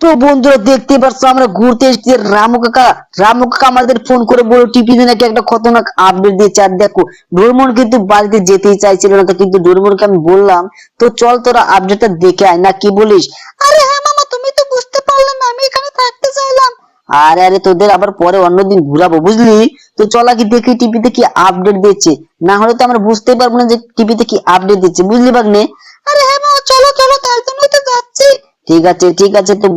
তো বন্ধুরা দেখতে পাচ্ছ আমরা ঘুরতে এসেছি। রামু কাকা আমাদের ফোন করে বলে টিভিতে নাকি একটা খতরনাক আপডেট দিয়েছে। আর দেখো ডোরেমন কিন্তু বাড়িতে যেতেই চাইছিল না, তো কিন্তু ডোরেমনকে আমি বললাম তো চল তোরা আপডেটটা দেখে আয়, না কি বলিস? আরে হ্যাঁ মামা, তুমি তো বুঝতে পারলে না আমি এখানে থাকতে চাইলাম। আরে আরে তোদের আবার পরে অন্যদিন ঘুরাবো বুঝলি। তো চল আগে দেখি টিভিতে কি আপডেট দিয়েছে, না হলে তো আমরা বুঝতেই পারবো না যে টিভিতে কি আপডেট দিচ্ছে, বুঝলি বাগনে? আরে হ্যাঁ মামা, চলো চলো, তার জন্যই তো যাচ্ছি। ঠিক আছে ঠিক আছে। তো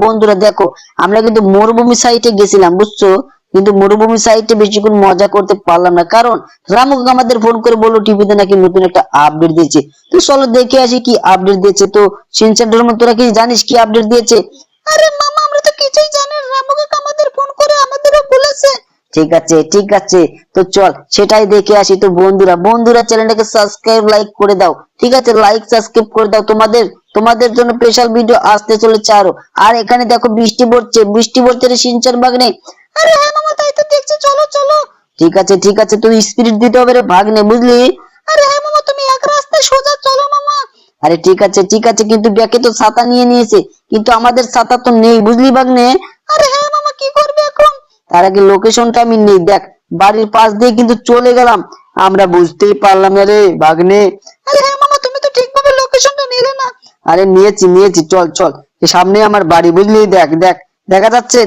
বন্ধুরা দেখো আমরা কিন্তু মরুভূমি সাইটে গেছিলাম বুঝছো, কিন্তু মরুভূমি সাইটে বেশিক্ষণ মজা করতে পারলাম না, কারণ রামু কাকা আমাদের ফোন করে বললো টিভিতে নাকি নতুন একটা আপডেট দিয়েছে। তো চলো দেখে আসি কি আপডেট দিয়েছে। তো সিনচান ডোরেমন তোরা কি জানিস কি আপডেট দিয়েছে? আরে মামা, আমরা তো কিছুই জানি না, রামু কাকা আমাদের ফোন করে আমাদেরও বলেছে। ঠিক আছে ঠিক আছে। তো চল সেটাই দেখে আসি। তো বন্ধুরা চ্যানেলটাকে সাবস্ক্রাইব লাইক করে দাও, ঠিক আছে? লাইক সাবস্ক্রাইব করে দাও, তোমাদের জন্য স্পেশাল ভিডিও আসতে চলেছে আরো। আর এখানে দেখো বৃষ্টি পড়ছে রে সিনচান ভাগ্নে। আরে হ্যাঁ মামা, তাই তো দেখছি, চলো চলো। ঠিক আছে তুই স্পিরিট দিতে হবে রে ভাগ্নে, বুঝলি? আরে হ্যাঁ মামা, তুমি এক রাস্তায় সোজা চলো মামা। আরে ঠিক আছে কিন্তু ব্যাকে তো ছাতা নিয়ে নিয়েছে, কিন্তু আমাদের ছাতা তো নেই বুঝলি ভাগ্নে। আরে হ্যাঁ মামা, কি করবে এখন? তার আগে লোকেশনটা আমি নেই, দেখ বাড়ির পাশ দিয়ে কিন্তু চলে গেলাম, আমরা বুঝতেই পারলাম না রে ভাগ্নে। আরে হ্যাঁ মামা, তুমি তো ঠিকভাবে লোকেশনটা নিলে না। আরে নিয়েছি চল এই সামনে আমার বাড়ি বুঝলি, দেখ দেখা যাচ্ছে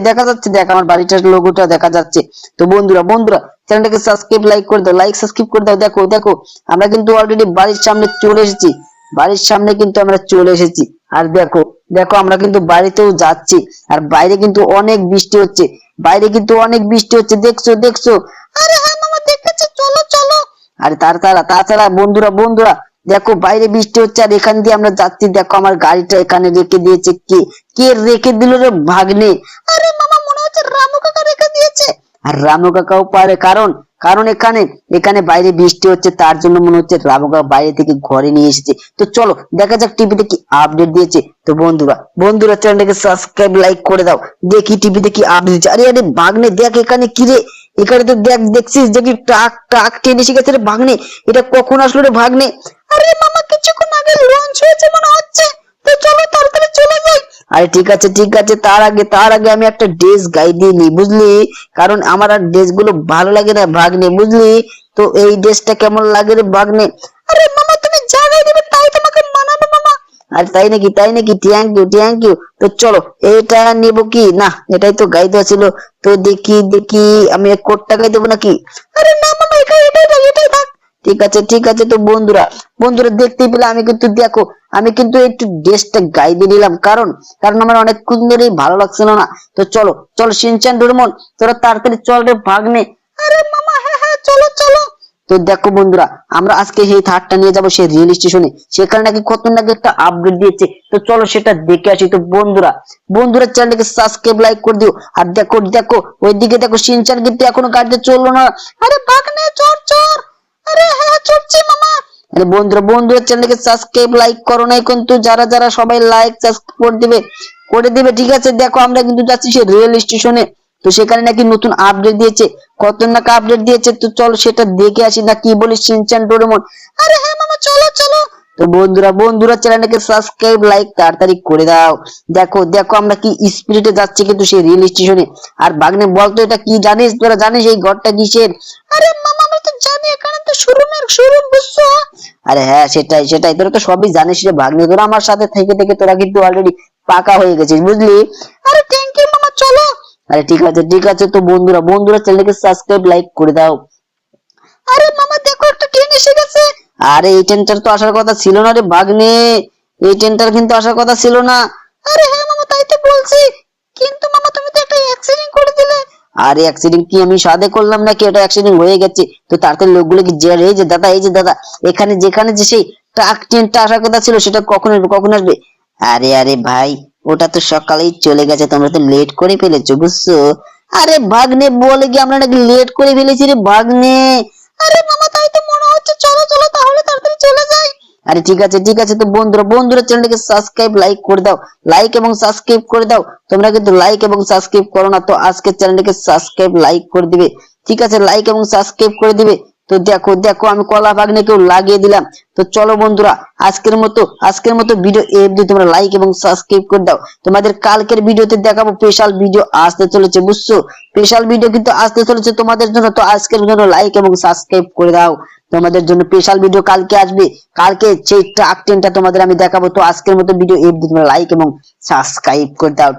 দেখ আমার বাড়িটার লোগোটা দেখা যাচ্ছে। তো বন্ধুরা চ্যানেলটাকে সাবস্ক্রাইব লাইক করে দাও, সাবস্ক্রাইব করে দাও। দেখো আমরা কিন্তু অলরেডি বাড়ির সামনে চলে এসেছি, বাড়ির সামনে কিন্তু আমরা চলে এসেছি। আর দেখো আমরা কিন্তু বাড়িতেও যাচ্ছি, আর বাইরে কিন্তু অনেক বৃষ্টি হচ্ছে, দেখছো? আরে হ্যাঁ মামা, দেখেছি, চলো চলো। আরে তাছাড়া বন্ধুরা দেখো বাইরে বৃষ্টি হচ্ছে আর এখান দিয়ে আমরা যাচ্ছি। দেখো আমার গাড়িটা এখানে রেখে দিয়েছে কে রেখে দিল রে ভাগ্নে? আরে মামা, মনে হচ্ছে রামু কাকা রেখে দিয়েছে। আর রামু কাকাও পারে, কারণ এখানে বাইরে বৃষ্টি হচ্ছে, তার জন্য মনে হচ্ছে রামু কাকা বাইরে থেকে ঘরে নিয়ে এসেছে। তো চলো দেখা যাক টিভিতে কি আপডেট দিয়েছে। তো বন্ধুরা চ্যানেলটাকে সাবস্ক্রাইব লাইক করে দাও, দেখি টিভিতে কি আপডেট দিয়েছে। আরে ভাগ্নে দেখ এখানে কি রে, এখানে তো দেখছিস দেখি ট্রাক টেনে এসে গেছে রে ভাগ্নে। এটা কখন আসলো রে ভাগ্নে? আরে মামা, কিছুক্ষণ আগে লঞ্চ হয়েছে মনে হচ্ছে। তো চলো তাড়াতাড়ি চলে যাই। আরে ঠিক আছে তার আগে আমি একটা ড্রেস গায়ে দিয়ে নি বুঝলি, কারণ আমার আর ড্রেস গুলো ভালো লাগে না ভাগ্নে, বুঝলি? তো এই ড্রেসটা কেমন লাগে রে ভাগ্নে? আরে মামা, তুমি যা গায়ে দেবে তাই তোমাকে মানাবে মামা। আর তাই নাকি থ্যাংক ইউ। তো চলো এটা নেব কি না, এটাই তো গায়ে দেওয়া ছিল। তো দেখি আমি কোটটা গায়ে দেবো নাকি? আরে না মামা, এটাই থাক। ঠিক আছে। তো বন্ধুরা দেখতেই পেলে আমি কিন্তু একটু ড্রেসটা গায়ে দিয়ে নিলাম, কারণ আমার অনেকক্ষণ ধরেই ভালো লাগছিল না। তো চলো শিনচান ডোরেমন তোরা তাড়াতাড়ি চল রে ভাগ্নে। আরে মামা, হ্যাঁ হ্যাঁ, চলো চলো। তো দেখো বন্ধুরা আমরা আজকে সেই থারটা নিয়ে যাবো সেই রেল স্টেশনে, সেখানে নাকি খতরনাক একটা আপডেট দিয়েছে। তো চলো সেটা দেখে আসি। তো বন্ধুরা চ্যানেলটাকে সাবস্ক্রাইব লাইক করে দিও। আর দেখো ওইদিকে দেখো শিনচান কিন্তু এখনো গাড়িতে চললো না। আরে ভাগ্নে, চোর চোর। আরে হ্যাঁ, চড়ছি মামা। আরে বন্ধুরা চ্যানেলটাকে সাবস্ক্রাইব লাইক করো নাই কিন্তু, যারা সবাই লাইক সাবস্ক্রাইব করে দিবে ঠিক আছে। দেখো আমরা কিন্তু যাচ্ছি সেই রেল স্টেশনে, তো সেখানে নাকি নতুন আপডেট দিয়েছে, খতরনাক আপডেট দিয়েছে। তো চলো সেটা দেখে আসি, না কি বলিস শিনচান ডোরেমন? আরে হ্যাঁ মামা, চলো চলো। তো বন্ধুরা চ্যানেলটাকে সাবস্ক্রাইব লাইক তাড়াতাড়ি করে দাও। দেখো আমরা কি স্পিরিটে যাচ্ছি কিন্তু সেই রেল স্টেশনে। আর ভাগ্নে বলতো এটা কি জানিস, তোরা জানিস এই ঘরটা কিসের? আরে মামা, আমি তো জানি, এখানে তো শোরুম বুঝছো। আরে হ্যাঁ সেটাই তোরা তো সবই জানিস রে ভাগ্নে, তোরা আমার সাথে থেকে তোরা কিন্তু অলরেডি পাকা হয়ে গেছিস বুঝলি। আরে থ্যাংক ইউ মামা, চলো। আরে ঠিক আছে। তো বন্ধুরা চ্যানেলটাকে সাবস্ক্রাইব লাইক করে দাও। আরে মামা, দেখো একটা ট্রেন এসে গেছে। আরে এই ট্রেনটার তো আসার কথা ছিল না রে ভাগ্নে, এই ট্রেনটার কিন্তু আসার কথা ছিল না। আরে হ্যাঁ মামা, তাই তো বলছি, কিন্তু মামা তুমি তো একটা অ্যাক্সিডেন্ট করে দিলে। আরে অ্যাক্সিডেন্ট কি আমি সাধে করলাম নাকি, এটা অ্যাক্সিডেন্ট হয়ে গেছে। তো তাড়াতাড়ি লোকগুলো কি এই যে দাদা যেখানে যে সেই ট্রেনটা আসার কথা ছিল সেটা কখন আসবে? আরে ভাই ওটা তো সকালেই চলে গেছে, তোমরা তো লেট করে ফেলেছো বুঝছো। আরে ভাগ্নে বলে কি আমরা নাকি লেট করে ফেলেছি রে ভাগ্নে। আরে মামা, তাই তো মনে হচ্ছে, চলো চলো তাহলে তাড়াতাড়ি চলে যাই। আরে ঠিক আছে। তো বন্ধুরা চ্যানেলটাকে সাবস্ক্রাইব লাইক করে দাও, লাইক এবং সাবস্ক্রাইব করে দাও। তোমরা কিন্তু লাইক এবং সাবস্ক্রাইব করো না, তো আজকে চ্যানেলটাকে সাবস্ক্রাইব লাইক করে দিবে, ঠিক আছে? লাইক এবং সাবস্ক্রাইব করে দিবে। তো দেখো দেখো আমি কলা বাগনেকেও লাগিয়ে দিলাম। তো চলো বন্ধুরা, আজকের মতো ভিডিও এফডি তোমরা লাইক এবং সাবস্ক্রাইব করে দাও। তোমাদের কালকের ভিডিওতে দেখাবো স্পেশাল ভিডিও আসতে চলেছে, বুঝছো? স্পেশাল ভিডিও কিন্তু আসতে চলেছে তোমাদের জন্য। তো আজকের জন্য লাইক এবং সাবস্ক্রাইব করে দাও। তোমাদের জন্য স্পেশাল ভিডিও কালকে আসবে। কালকে সেই ট্রাক ট্রেনটা তোমাদের আমি দেখাবো। তো আজকের মতো ভিডিও এফডি তোমরা লাইক এবং সাবস্ক্রাইব করে দাও।